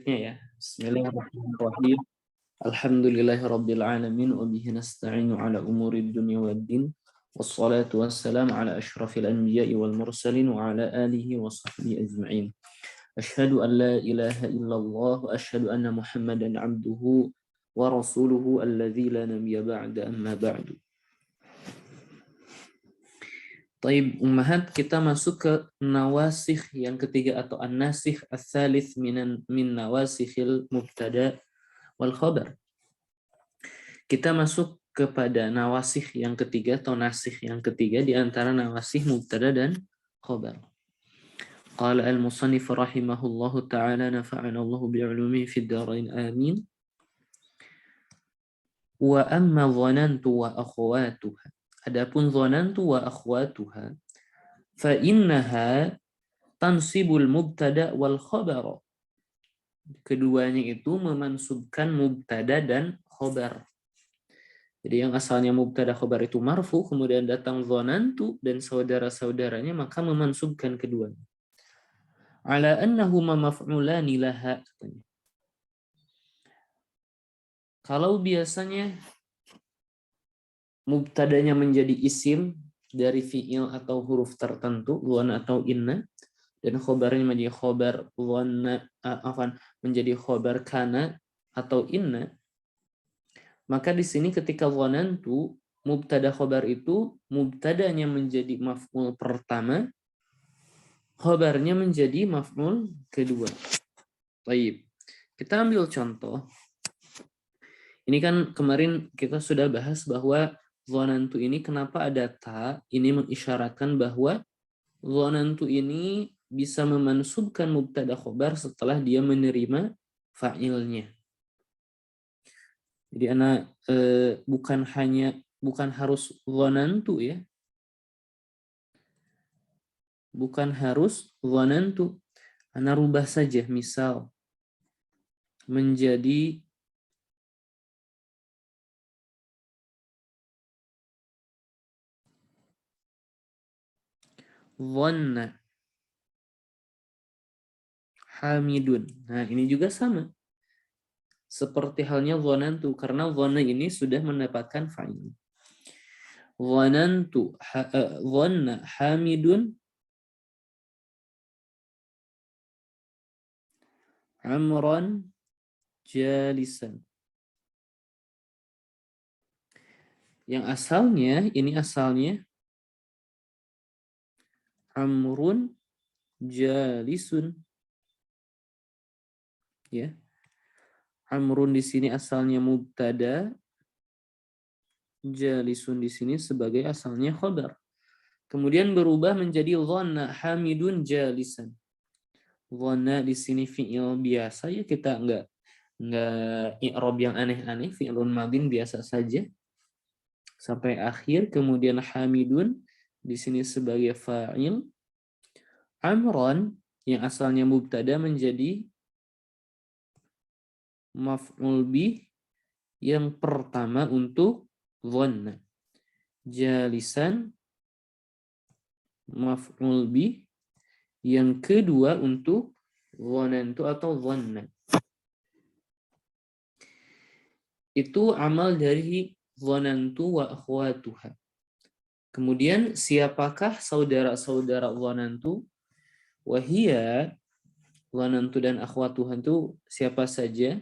Ya. Bismillahirrahmanirrahim. Alhamdulillahirabbil alamin wa bihi nasta'inu ala umurid dunya waddin. Wassalatu wassalamu ala asyrafil anbiya'i wal mursalin wa ala alihi wa sahbihi ajma'in. Asyhadu an la ilaha illallah wa asyhadu anna Muhammadan 'abduhu wa rasuluhu alladzi la nabiyya ba'da amma ba'du. Taib ummahat, kita masuk ke nawasikh yang ketiga atau an-nasikh ats-tsalits min nawasikhil mubtada wal khabar. Kita masuk kepada nawasikh yang ketiga atau nasikh yang ketiga di antara nawasikh mubtada dan khabar. Qala al-musannif rahimahullahu ta'ala nafa'ana Allahu bi'ulumihi fid dharain amin. Wa amma dhanantu wa akhawatuha. Adapun dhanantu wa akhawatuha fa innaha tansibul mubtada wal khabar. Keduanya itu memansubkan mubtada dan khabar. Jadi yang asalnya mubtada khabar itu marfu, kemudian datang dhanantu dan saudara-saudaranya, maka memansubkan keduanya. Ala annahuma maf'ulani laha. Kalau biasanya mubtadanya menjadi isim dari fi'il atau huruf tertentu, dhanna atau inna, dan khobarnya menjadi khobar dhanna, menjadi khobar kana atau inna, maka di sini ketika dhanantu mubtada khobar itu mubtadanya menjadi maf'ul pertama, khobarnya menjadi maf'ul kedua. Baik. Kita ambil contoh. Ini kan kemarin kita sudah bahas bahwa dhanantu ini kenapa ada ta, ini mengisyaratkan bahwa dhanantu ini bisa memansubkan mubtada khobar setelah dia menerima fa'ilnya. Jadi bukan harus dhanantu ya. Bukan harus dhanantu. Ana rubah saja, misal menjadi dhanna hamidun. Nah, ini juga sama. Seperti halnya dhanantu, karena dhanna ini sudah mendapatkan fa'il. Dhanantu dhanna hamidun amran jalisan. Yang asalnya, ini asalnya amrun jalisun. Ya. Amrun di sini asalnya mubtada, jalisun di sini sebagai asalnya khabar. Kemudian berubah menjadi dhanna hamidun jalisan. Dhanna di sini fi'il biasa ya, kita enggak i'rab yang aneh-aneh, fi'ilun madin biasa saja sampai akhir. Kemudian hamidun di sini sebagai fa'il. Amran yang asalnya mubtada menjadi maf'ul bih yang pertama untuk dhanna. Jalisan maf'ul bih yang kedua untuk dhanantu atau dhanna. Itu amal dari dhanantu wa akhwatuha. Kemudian siapakah saudara-saudara dhanantu? Wahia, dhanantu dan akhwatuha itu siapa saja?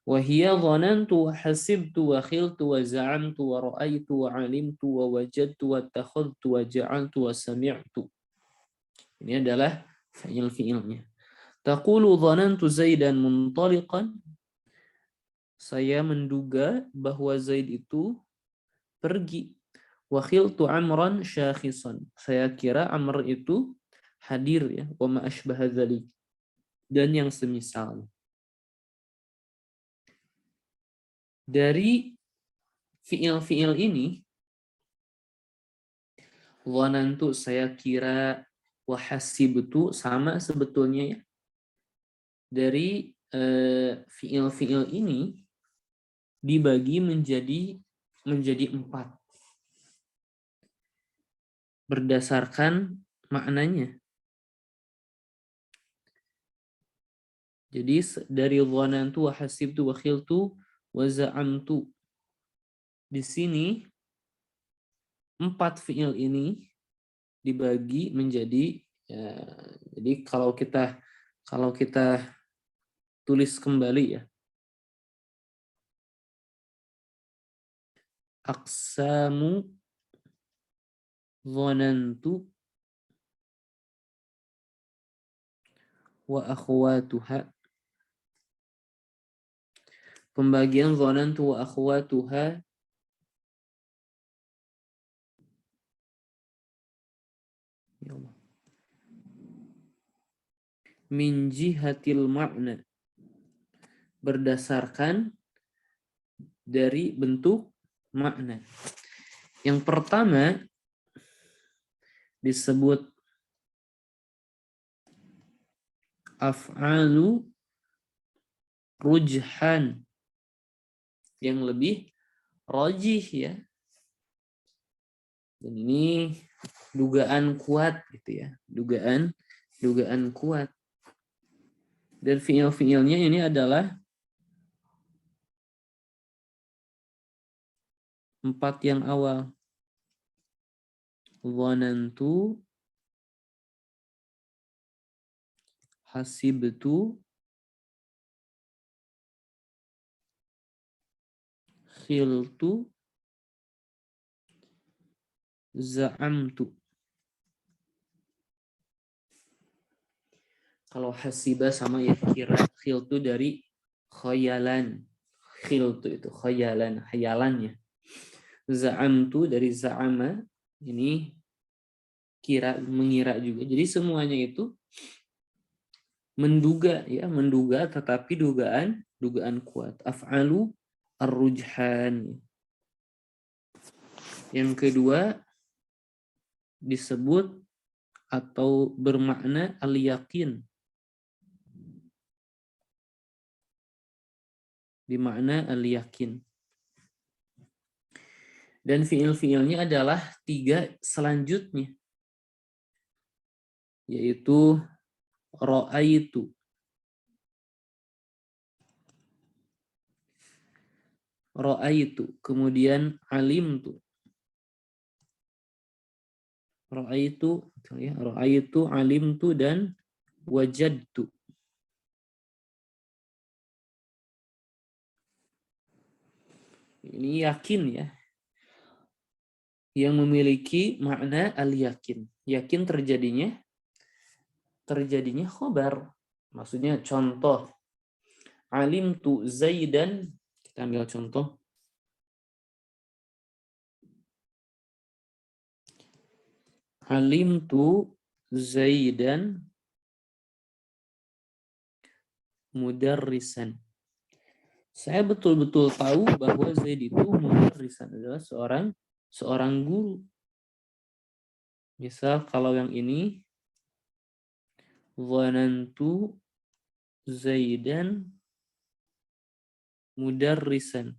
Wahia dhanantu hasibtu wa khiltu wa za'amtu wa ra'aitu wa alimtu wa wajadtu wa takhadtu wa ja'altu wa sami'tu. Ini adalah fi'il-fi'ilnya. Taqulu dhanantu Zaidan muntaliqan. Saya menduga bahwa Zaid itu pergi. Wa khiltu Amran syakhisan. Saya kira Amr itu hadir ya. Wa ma asbaha dzalik. Dan yang semisal. Dari fi'il-fi'il ini, dhanantu saya kira, wa hasibtu sama sebetulnya ya. Dari fi'il-fi'il ini dibagi menjadi 4 berdasarkan maknanya. Jadi dari dhanantu wa hasibtu wa khiltu wa za'amtu. Di sini 4 fiil ini dibagi menjadi ya, jadi kalau kita tulis kembali ya. Aqsamu dhanantu wa akhwatuha. Pembagian dhanantu wa akhwatuha ya Allah. Min jihatil ma'na, berdasarkan dari bentuk makna. Yang pertama disebut af'alu rujhan, yang lebih rajih ya. Dan ini dugaan kuat gitu ya. Dugaan kuat. Dan fiil-fiilnya ini adalah 4 yang awal. Dhanantu, hasibtu, khiltu, za'amtu. Kalau hasiba sama ya kira, khiltu dari khayalan. Khiltu itu khayalan, hayalannya. Za'amtu dari za'ama, ini kira, mengira juga. Jadi semuanya itu menduga ya, menduga tetapi dugaan kuat. Af'alu ar-rujhan. Yang kedua disebut atau bermakna al-yakin. Bermakna al-yakin. Dan fiil-fiilnya adalah 3 selanjutnya. Yaitu ra'aitu. Ra'aitu. Kemudian alimtu. Ra'aitu, ya, ra'aitu, alimtu, dan wajadtu. Ini yakin ya. Yang memiliki makna al-yakin. Yakin terjadinya khobar. Maksudnya contoh. Alimtu Zaidan. Kita ambil contoh. Alimtu Zaidan mudarrisan. Saya betul-betul tahu bahwa Zaid itu mudarrisan, adalah seorang guru. Misal kalau yang ini dhanantu Zaidan mudarrisan.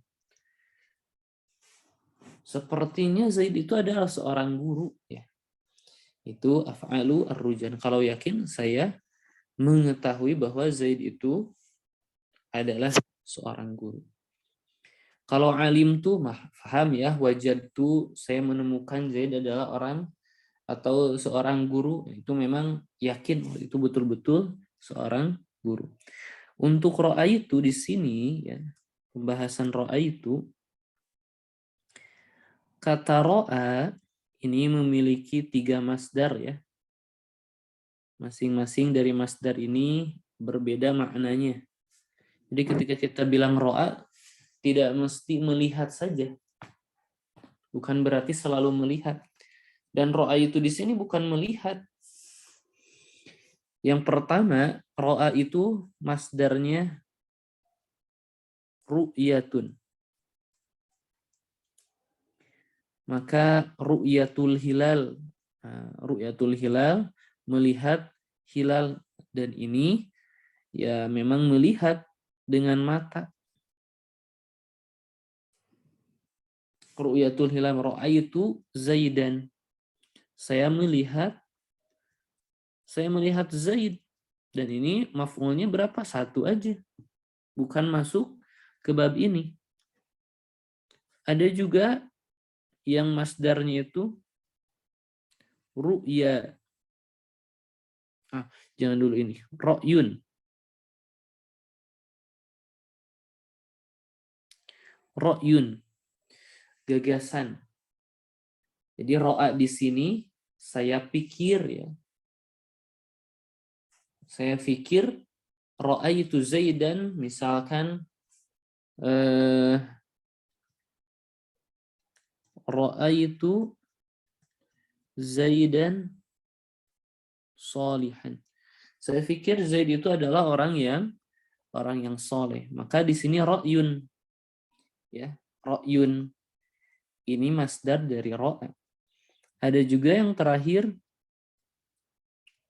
Sepertinya Zaid itu adalah seorang guru ya. Itu af'alu ar-rujan. Kalau yakin, saya mengetahui bahwa Zaid itu adalah seorang guru. Kalau alim tuh paham ya, wajadtu, saya menemukan Zaid adalah orang atau seorang guru, itu memang yakin itu betul-betul seorang guru. Untuk ra'aitu di sini ya, pembahasan ra'aitu, kata ra'a ini memiliki 3 masdar ya. Masing-masing dari masdar ini berbeda maknanya. Jadi ketika kita bilang ro'a, tidak mesti melihat saja. Bukan berarti selalu melihat. Dan ro'a itu di sini bukan melihat. Yang pertama, ro'a itu masdarnya ru'yatun. Maka ru'yatul hilal. Ru'yatul hilal, melihat hilal. Dan ini ya memang melihat dengan mata. Ru'yatul hilal, ra'aitu Zaidan. Saya melihat Zaid. Dan ini maf'ulnya berapa? Satu aja. Bukan masuk ke bab ini. Ada juga yang masdarnya itu ru'ya. Jangan dulu ini. Ro'yun. Ro'yun. Gagasan. Jadi ro'a di sini saya pikir ya. Saya pikir ra'aitu Zaidan misalkan ra'aitu Zaidan solihan. Saya pikir Zaid itu adalah orang yang soleh. Maka di sini ra'yun ya, ra'yun ini masdar dari ra'a. Ada juga yang terakhir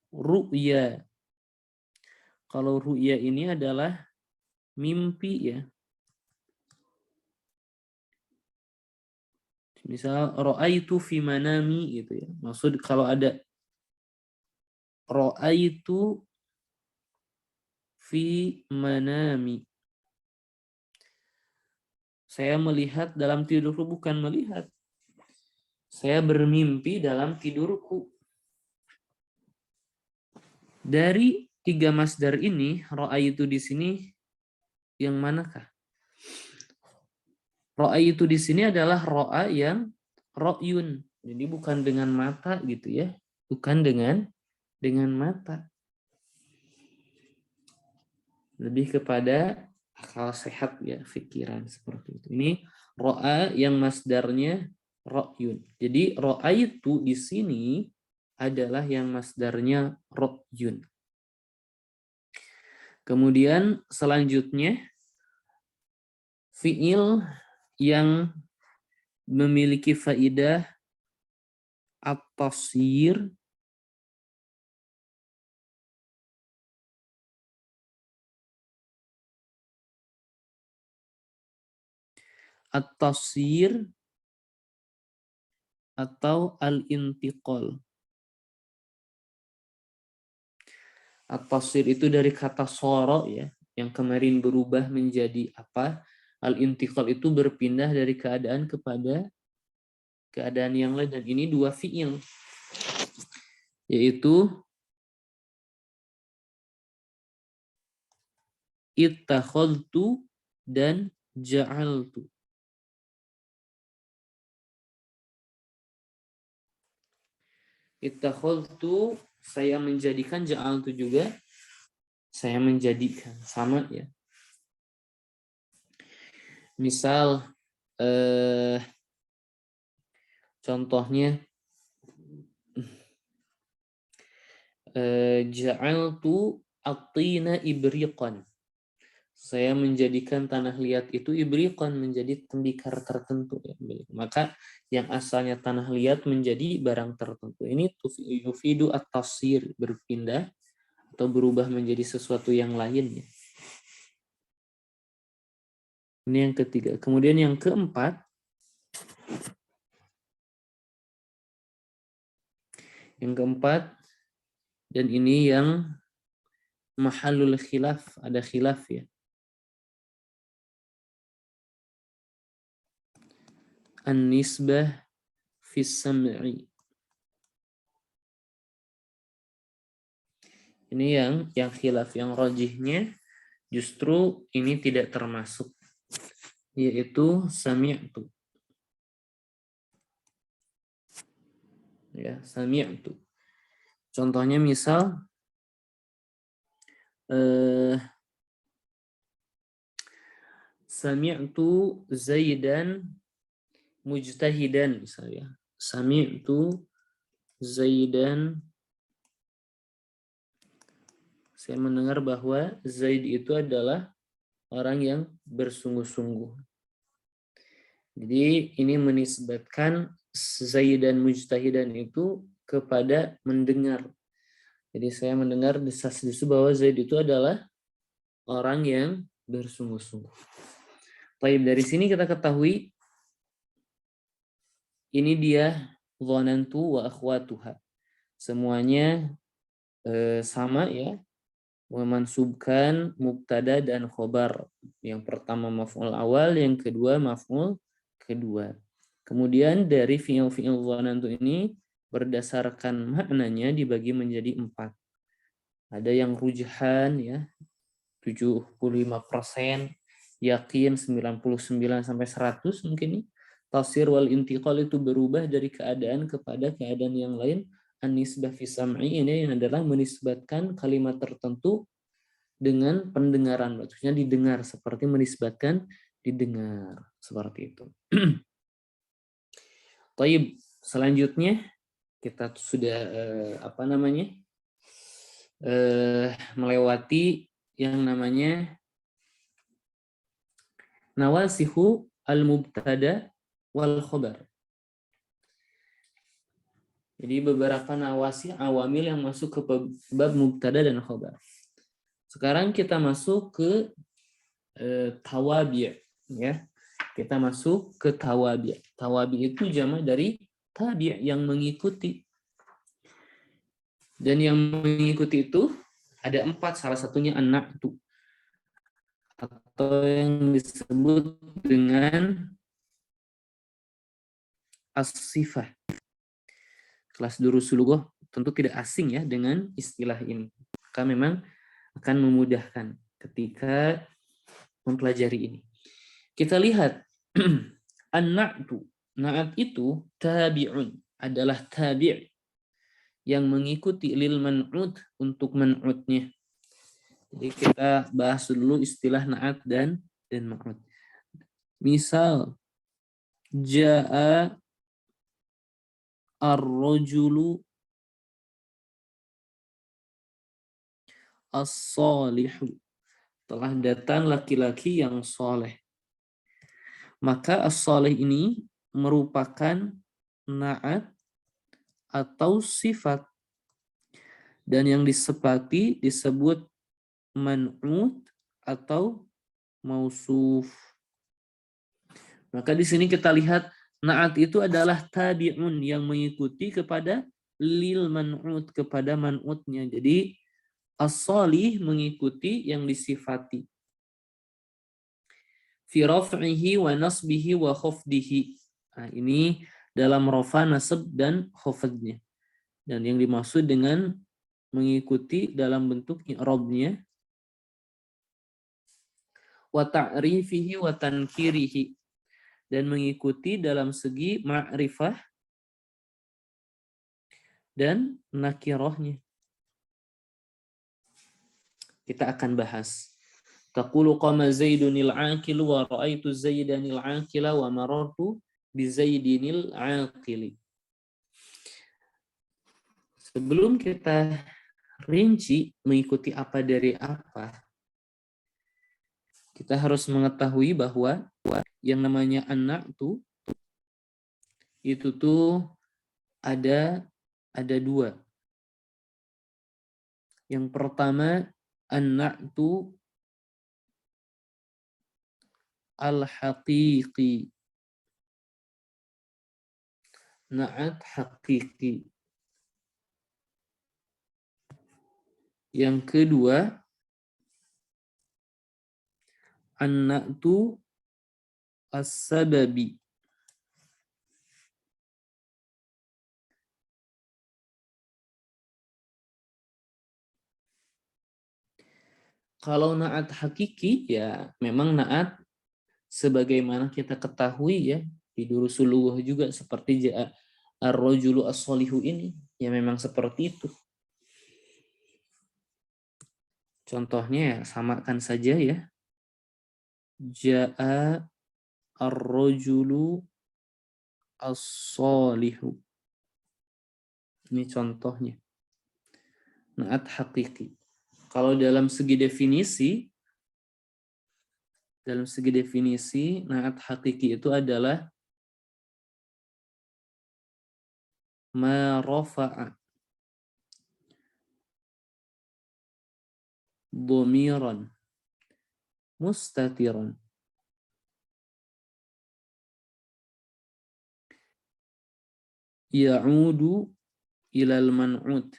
ru'ya. Kalau ru'ya ini adalah mimpi ya. Misal ra'aitu fi manami gitu ya. Maksud kalau ada ra'aitu fi manami. Saya melihat dalam tidurku, bukan melihat. Saya bermimpi dalam tidurku. Dari tiga masdar ini, ra'aitu di sini yang manakah? Ra'aitu di sini adalah ra'a yang ra'yun. Jadi bukan dengan mata gitu ya. Bukan dengan mata. Lebih kepada akal sehat ya, pikiran seperti itu. Ini ra'a yang masdarnya ra'yun. Jadi ra'aitu di sini adalah yang masdarnya ra'yun. Kemudian selanjutnya fiil yang memiliki faidah at-tasir atau al-intiqal. At-tasir itu dari kata soro ya, yang kemarin berubah menjadi apa? Al-intiqal itu berpindah dari keadaan kepada keadaan yang lain, dan ini dua fiil, yaitu ittakhadtu dan ja'altu. Ittakhadtu saya menjadikan, ja'altu juga saya menjadikan, sama ya. Misal contohnya ja'altu at-tina ibriqan. Saya menjadikan tanah liat itu ibriqan, menjadi tembikar tertentu ya. Maka yang asalnya tanah liat menjadi barang tertentu. Ini yufidu at-tasir, berpindah atau berubah menjadi sesuatu yang lain ya. Ini yang ketiga. Kemudian yang keempat, dan ini yang mahallul khilaf, ada khilaf ya. An-nisbah fi sam'i. Ini yang khilaf, yang rajihnya justru ini tidak termasuk, yaitu sami'tu. Ya, sami'tu. Contohnya misal sami'tu Zaidan mujtahidan misalnya. Sami'tu Zaidan, saya mendengar bahwa Zaid itu adalah orang yang bersungguh-sungguh. Jadi ini menisbatkan Zaidan mujtahidan itu kepada mendengar. Jadi saya mendengar desas-desus bahwa Zaid itu adalah orang yang bersungguh-sungguh. Baik, dari sini kita ketahui ini dia dhanantu wa akhwatuha. Semuanya sama ya. Memansubkan mubtada dan khobar. Yang pertama maf'ul awal, yang kedua maf'ul kedua. Kemudian dari fi'il dhanantu ini berdasarkan maknanya dibagi menjadi 4. Ada yang rujhan ya 75%, yakin 99 sampai 100 mungkin nih. Tafsir wal intiqal itu berubah dari keadaan kepada keadaan yang lain. An-nisbah fi sam'i ini adalah menisbatkan kalimat tertentu dengan pendengaran, maksudnya didengar, seperti menisbatkan didengar, seperti itu. Taib, selanjutnya kita sudah melewati yang namanya nawasihu al-mubtada wal khobar. Jadi beberapa nawasih awamil yang masuk ke bab mubtada dan khobar. Sekarang kita masuk ke tawabi', ya. Kita masuk ke tawabi'. Tawabi' itu jamak dari tabi' yang mengikuti. Dan yang mengikuti itu ada 4, salah satunya an-na'tu, atau yang disebut dengan as-sifah. Kelas Durusul Lughah tentu tidak asing ya dengan istilah ini. Maka memang akan memudahkan ketika mempelajari ini. Kita lihat an-na'tu. Na'at itu tabi'un, adalah tabi' yang mengikuti lil man'ud, untuk man'udnya. Jadi kita bahas dulu istilah na'at dan ma'ud. Misal ja'a ar-rajulu as-salihu, telah datang laki-laki yang soleh. Maka as-salih ini merupakan na'at atau sifat, dan yang disepati disebut man'ut atau mausuf. Maka di sini kita lihat na'at itu adalah tabi'un, yang mengikuti kepada lil man'ut, kepada man'utnya. Jadi as-salih mengikuti yang disifati. Fi raf'ihi wa nasbihi wa khafdihi. Nah, ini dalam rafa, nasab, dan khafadnya. Dan yang dimaksud dengan mengikuti dalam bentuk i'rabnya, wa ta'rifihi wa tankirihi, dan mengikuti dalam segi ma'rifah dan nakirahnya. Kita akan bahas. Taqulu qama Zaidunil aqil wa ra'aitu Zaidanil aqila wa marartu bi Zaidinil aqili. Sebelum kita rinci mengikuti apa dari apa, kita harus mengetahui bahwa yang namanya anak itu tuh ada 2. Yang pertama anak al-haqiqi, na'at haqiqi. Yang kedua an-na'tu as-sababi. Kalau na'at hakiki ya memang na'at sebagaimana kita ketahui ya di Durusul Lughah juga, seperti ja'a ar-rajulu as-solihu ini ya memang seperti itu. Contohnya ya samakan saja ya. Ja'a ar-rajulu as-solihu. Ini contohnya. Na'at hakiki. Kalau dalam segi definisi, na'at hakiki itu adalah ma rafa'a dhamiran mustatiran ya'udu ilal man'ud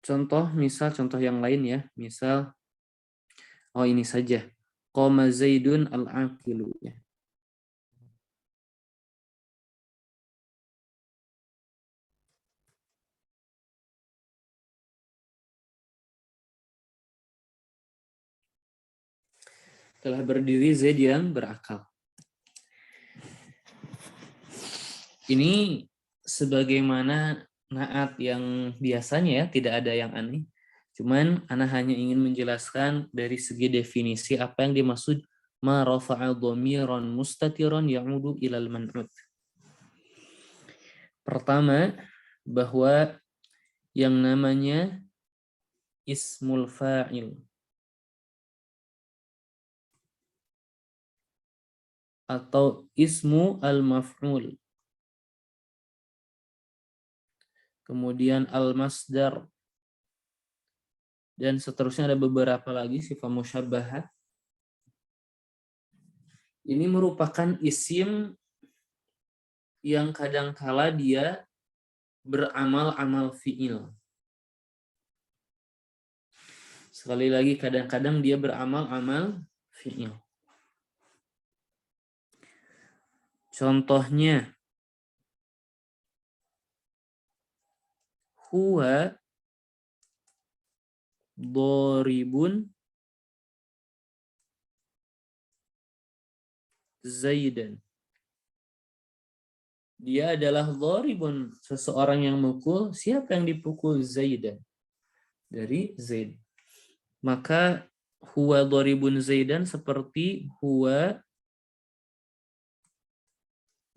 contoh yang lain ya. Misal, ini saja. Qoma Zaidun al-aqilu. Ya. Telah berdiri Zaid yang berakal. Ini sebagaimana naat yang biasanya ya, tidak ada yang aneh. Cuman ana hanya ingin menjelaskan dari segi definisi apa yang dimaksud ma rafa'a dhamiran mustatiran ya'udu ilal man'ut. Pertama, bahwa yang namanya ismul fa'il atau ismu al-maf'ul, kemudian al-masdar, dan seterusnya ada beberapa lagi sifat musyabbahat. Ini merupakan isim yang kadangkala dia beramal-amal fi'il. Sekali lagi, kadang-kadang dia beramal-amal fi'il. Contohnya, huwa doribun Zaidan. Dia adalah doribun, seseorang yang mukul. Siapa yang dipukul? Zaidan. Dari Zaid. Maka huwa doribun Zaidan seperti huwa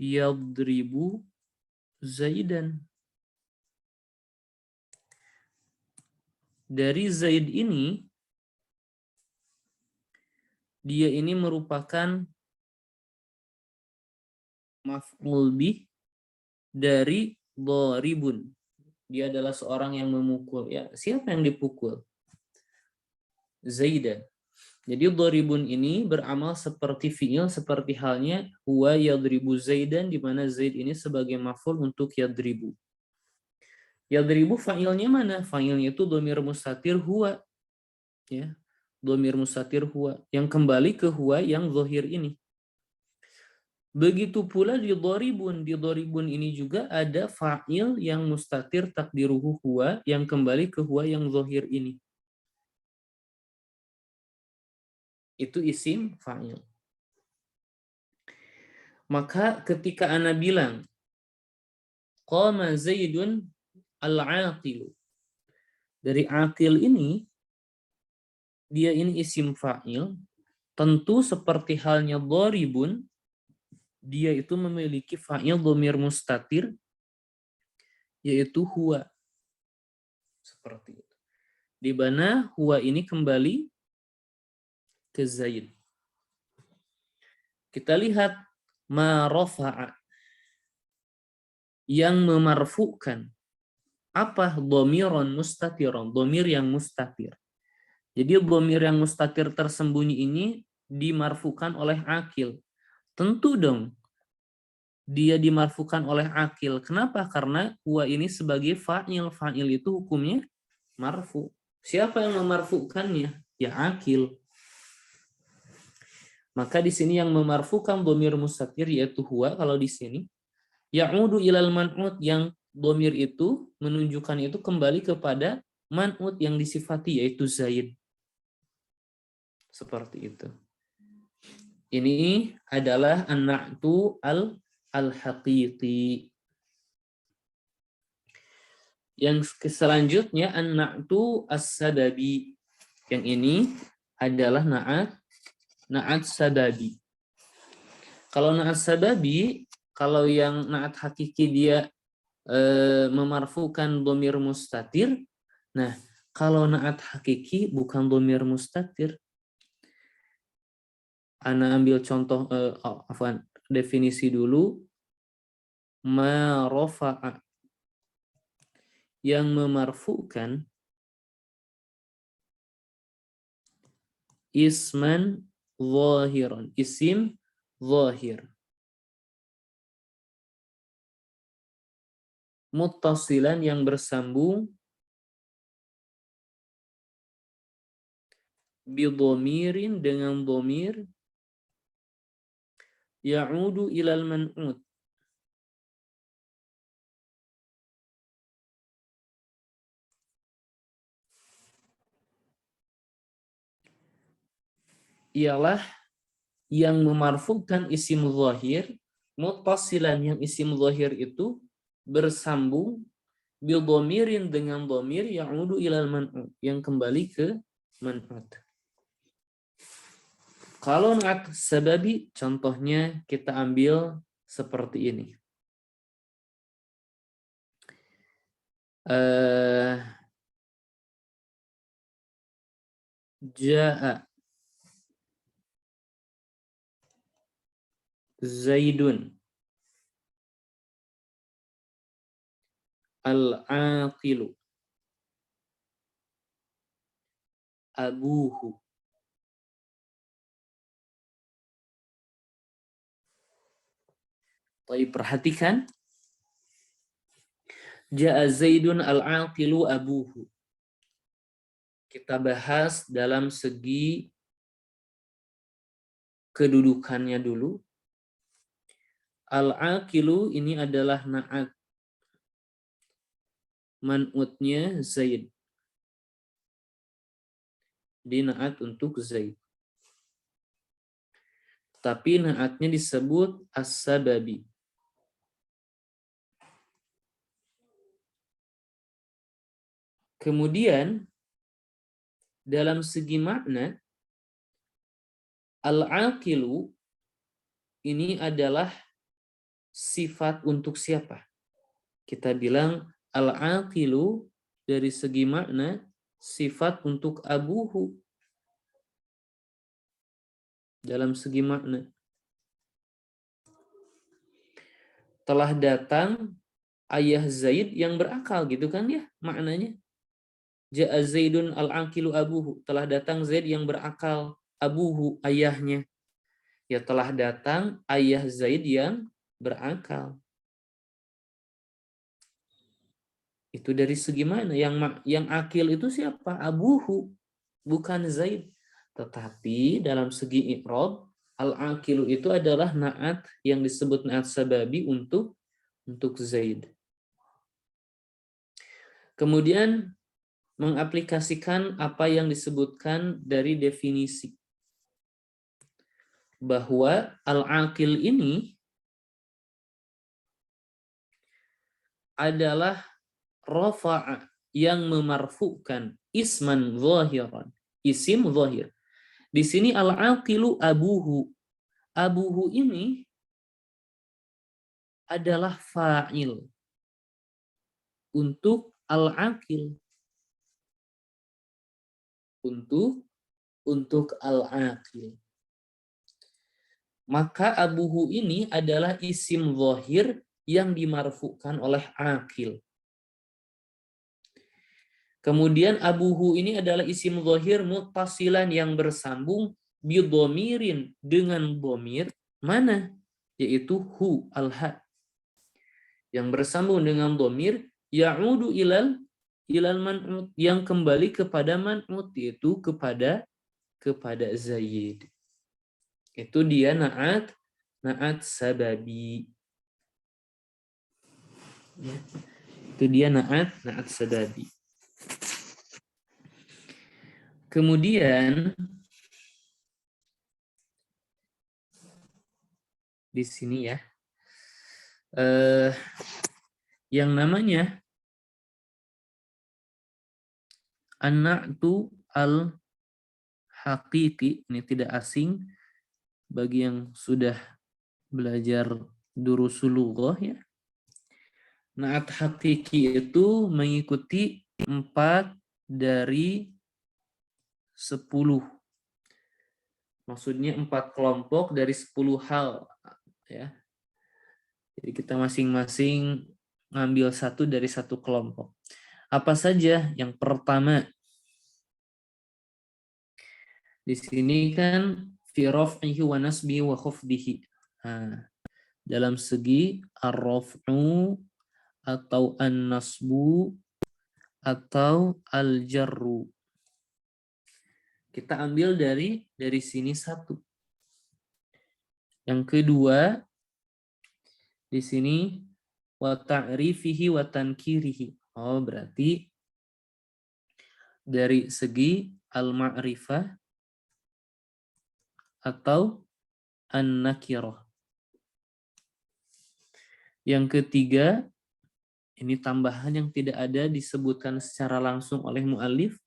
yadribu Zaidan. Dari Zaid ini, dia ini merupakan maf'ul bih dari doribun. Dia adalah seorang yang memukul. Ya, siapa yang dipukul? Zaidan. Jadi doribun ini beramal seperti fi'il, seperti halnya huwa yadribu Zaidan, di mana Zaid ini sebagai maf'ul untuk yadribu. Yadribu fa'ilnya mana? Fa'ilnya itu dhamir mustatir huwa. Ya. Dhamir mustatir huwa yang kembali ke huwa yang zahir ini. Begitu pula di doribun. Di doribun ini juga ada fa'il yang mustatir takdiruhu huwa yang kembali ke huwa yang zahir ini. Itu isim fa'il. Maka ketika ana bilang qama Zaidun al-aqilu. Dari aqil ini, dia ini isim fa'il, tentu seperti halnya doribun, dia itu memiliki fa'il dhamir mustatir, yaitu huwa. Seperti itu. Di mana huwa ini kembali ke Zaid. Kita lihat ma rafa'a, yang memarfukan. Apa? Dhamiron mustatiron, dhamir yang mustatir. Jadi dhamir yang mustatir tersembunyi ini dimarfukan oleh akil. Tentu dong dia dimarfukan oleh akil. Kenapa? Karena huwa ini sebagai fa'il. Fa'il itu hukumnya marfu. Siapa yang memarfukannya? Ya akil. Maka di sini yang memarfukan dhamir mustatir yaitu huwa. Kalau di sini ya'udu ilal man'ut, yang dhamir itu menunjukkan itu kembali kepada man'ut yang disifati yaitu Zaid. Seperti itu. Ini adalah an-na'tu al-haqiqi. Yang selanjutnya an-na'tu as-sadabi. Yang ini adalah na'at sadabi. Kalau na'at sadabi, kalau yang na'at hakiki dia memarfukan dhamir mustatir. Nah, kalau na'at hakiki bukan dhamir mustatir. Ana ambil contoh, definisi dulu. Ma rafa'a, yang memarfukan isman zahiran, isim zahir, muttasilan yang bersambung bidhomirin dengan dhamir ya'udu ilal man'ut, ialah yang memarfukan isim zahir muttasilan, yang isim zahir itu bersambung bil dhamirin dengan dhamir ya'udu ilal man'ut, yang kembali ke man'ut. Kalau na'at sababi, contohnya kita ambil seperti ini. Ja'a Zaidun al-aqilu abuhu. Tapi perhatikan, Ja'a Zaidun al-aqilu abuhu. Kita bahas dalam segi kedudukannya dulu. Al-aqilu ini adalah na'at. Man'utnya Zaid. Di na'at untuk Zaid. Tapi na'atnya disebut as-sababi. Kemudian dalam segi makna, al-aqilu ini adalah sifat untuk siapa? Kita bilang al-aqilu dari segi makna sifat untuk abuhu. Dalam segi makna. Telah datang ayah Zaid yang berakal, gitu kan ya maknanya. Ja'a Zaidun al-aqilu abuhu. Telah datang Zaid yang berakal, abuhu ayahnya. Ya telah datang ayah Zaid yang berakal. Itu dari segi mana? Yang akil itu siapa? Abuhu, bukan Zaid. Tetapi dalam segi i'rab, al-aqilu itu adalah na'at yang disebut na'at sababi untuk Zaid. Kemudian mengaplikasikan apa yang disebutkan dari definisi. Bahwa al-aqil ini adalah rafa'a yang memarfukan isman zahiran, isim zahir. Di sini al-aqilu abuhu. Abuhu ini adalah fa'il untuk al-aqil. Untuk al-aqil. Maka abuhu ini adalah isim zahir yang dimarfukan oleh aqil. Kemudian abuhu ini adalah isim zahir muttasilan yang bersambung bidhomirin dengan dhamir mana? Yaitu hu al-ha. Yang bersambung dengan dhamir ya'udu ilal man'ut, yang kembali kepada man'ut, yaitu kepada Zaid. Itu dia na'at sababi. Ya. Itu dia na'at sababi. Kemudian di sini ya, yang namanya an-na'tu al-haqiqi, ini tidak asing bagi yang sudah belajar durusul lughah ya. Na'at haqiqi itu mengikuti 4 dari 10. Maksudnya 4 kelompok dari 10 hal ya. Jadi kita masing-masing ngambil 1 dari 1 kelompok. Apa saja? Yang pertama, di sini kan fi raf'ihi wa nasbihi wa khafdihi. Nah, dalam segi ar-raf'u atau an-nasbu atau al-jarru. Kita ambil dari sini 1. Yang kedua, di sini wa ta'rifihi wa tankirihi. Oh, berarti dari segi al-ma'rifah atau an-nakirah. Yang ketiga, ini tambahan yang tidak ada disebutkan secara langsung oleh mu'allif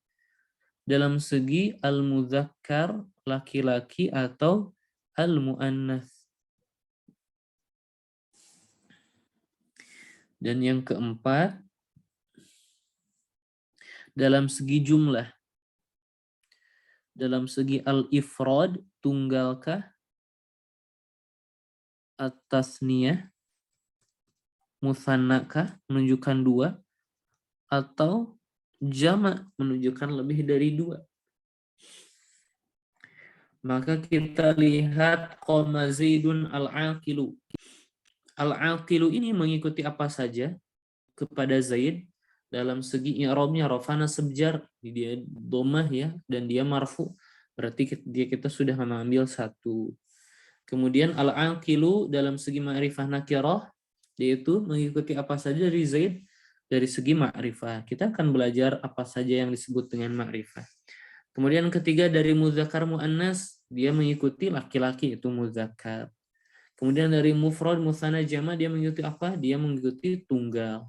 dalam segi al-mudzakkar, laki-laki, atau al-mu'annas. Dan yang keempat, dalam segi jumlah. Dalam segi al-ifrad, tunggalkah, at-tasniyah, musannakah, menunjukkan 2, atau jama' menunjukkan lebih dari 2. Maka kita lihat qama Zaidun al-aqilu. Al-aqilu ini mengikuti apa saja kepada Zaid dalam segi i'rabnya rafana sebjar, dia dhammah ya, dan dia marfu. Berarti kita sudah mengambil 1. Kemudian al-aqilu dalam segi ma'rifah nakirah, yaitu mengikuti apa saja dari Zaid dari segi ma'rifah. Kita akan belajar apa saja yang disebut dengan ma'rifah. Kemudian ketiga dari muzakkar muannas, dia mengikuti laki-laki, itu muzakkar. Kemudian dari mufrad musanna jama, dia mengikuti apa? Dia mengikuti tunggal.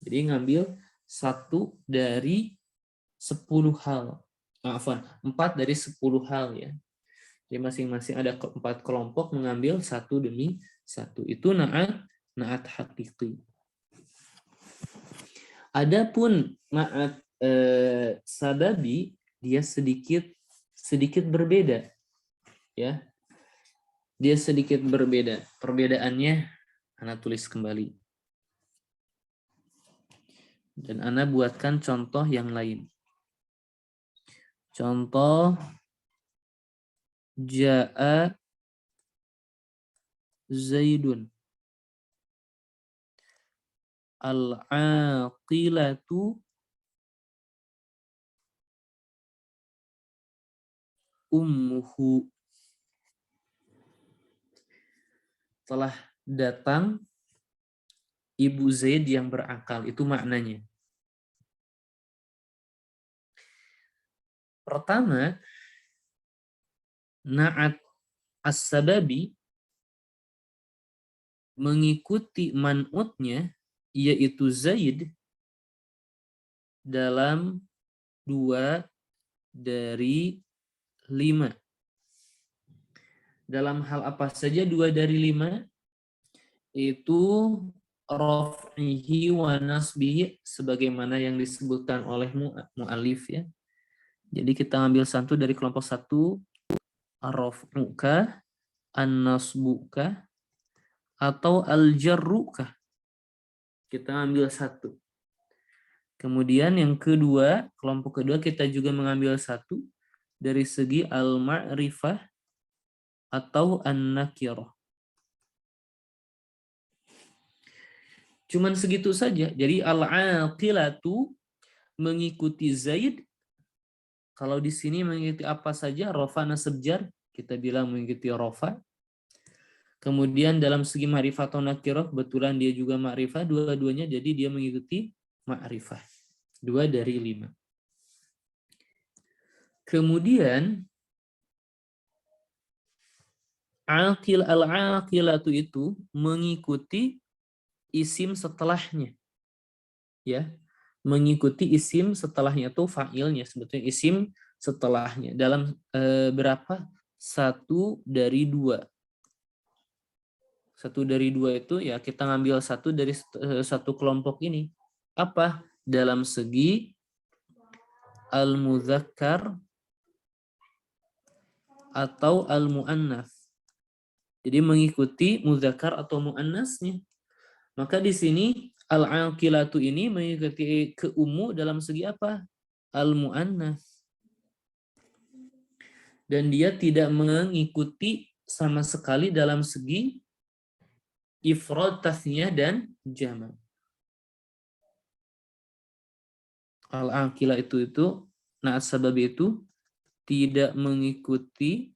Jadi ngambil 1 dari 10 hal. 4 dari 10 hal ya. Jadi masing-masing ada 4 kelompok mengambil 1 demi 1. Itu na'at hakiki. Adapun na'at sababi, dia sedikit berbeda ya. Dia sedikit berbeda. Perbedaannya ana tulis kembali. Dan ana buatkan contoh yang lain. Contoh Ja'a Zaidun. Al-aqilatu ummuhu. Telah datang ibu Zaid yang berakal. Itu maknanya. Pertama, na'at as-sababi mengikuti man'utnya, yaitu Zaid, dalam 2 dari 5. Dalam hal apa saja 2 dari 5? Itu raf'ihi wa nasbihi, sebagaimana yang disebutkan oleh mu'alif ya. Jadi kita ambil 1 dari kelompok 1, ar-raf'uka, an-nasbuka, atau al-jarruka. Kita ambil 1. Kemudian yang kedua, kelompok kedua kita juga mengambil 1 dari segi al-ma'rifah atau an-nakirah. Cuman segitu saja. Jadi al-aqilatu mengikuti Zaid. Kalau di sini mengikuti apa saja, rafa nasab jar, kita bilang mengikuti rafa. Kemudian dalam segi ma'rifah atau nakirah, kebetulan dia juga ma'rifah, dua-duanya, jadi dia mengikuti ma'rifah. 2 dari 5. Kemudian al-aqilatu itu mengikuti isim setelahnya. Ya. Mengikuti isim setelahnya itu fa'ilnya, sebetulnya isim setelahnya. Dalam berapa? 1 dari 2. 1 dari 2 itu ya kita ngambil 1 dari 1 kelompok ini. Apa? Dalam segi al-mudzakkar atau al-mu'annas. Jadi mengikuti mudzakkar atau mu'annasnya. Maka di sini al-aqilatu ini mengikuti ke ummu dalam segi apa? Al-mu'annas. Dan dia tidak mengikuti sama sekali dalam segi ifrad, tasniyah, dan jama'. Al-aqilah itu na'at sababi itu tidak mengikuti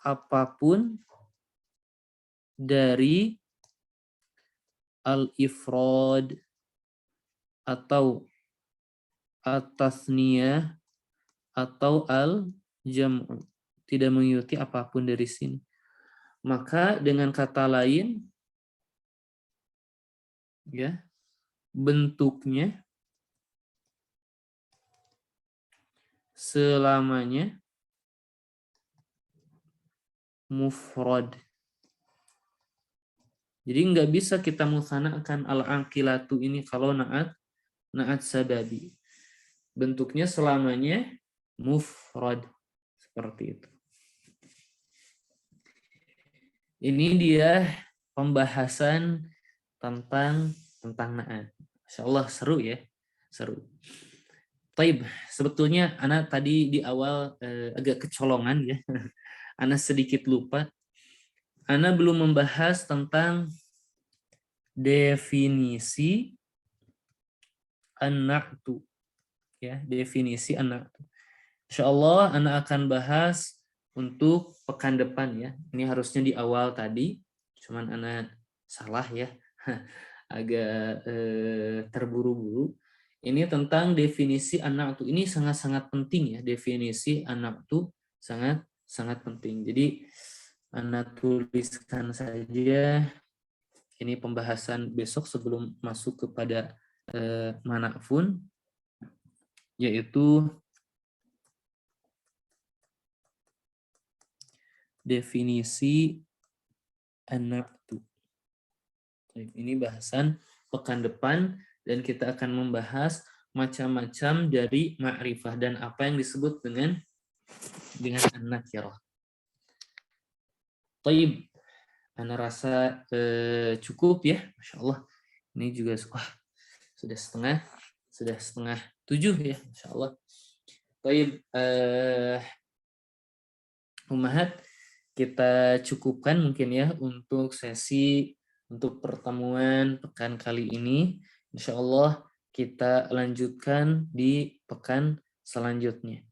apapun dari al-ifrad atau at-tasniyah atau al-jam'u. Tidak mengikuti apapun dari sini. Maka dengan kata lain, ya, bentuknya selamanya mufrad. Jadi nggak bisa kita musanakan al-aqilatu ini kalau naat sababi. Bentuknya selamanya mufrad. Seperti itu. Ini dia pembahasan tentang naat. Masya Allah seru ya, seru. Taib, sebetulnya Ana tadi di awal agak kecolongan ya. Ana sedikit lupa. Ana belum membahas tentang definisi an-na'tu. Ya, definisi an-na'tu. Insyaallah Ana akan bahas untuk pekan depan ya. Ini harusnya di awal tadi, cuman Ana salah ya. Agak terburu-buru. Ini tentang definisi an-na'tu. Ini sangat-sangat penting ya, definisi an-na'tu sangat penting. Jadi Ana tuliskan saja ini pembahasan besok sebelum masuk kepada mana'fun, yaitu definisi an-na'tu. Ini bahasan pekan depan dan kita akan membahas macam-macam dari ma'rifah dan apa yang disebut dengan an-nakirah. Taib, Ana rasa cukup ya, Masya Allah. Ini juga sudah setengah 7 ya, Masya Allah. Taib, Ummahat, kita cukupkan mungkin ya untuk sesi untuk pertemuan pekan kali ini. Insya Allah kita lanjutkan di pekan selanjutnya.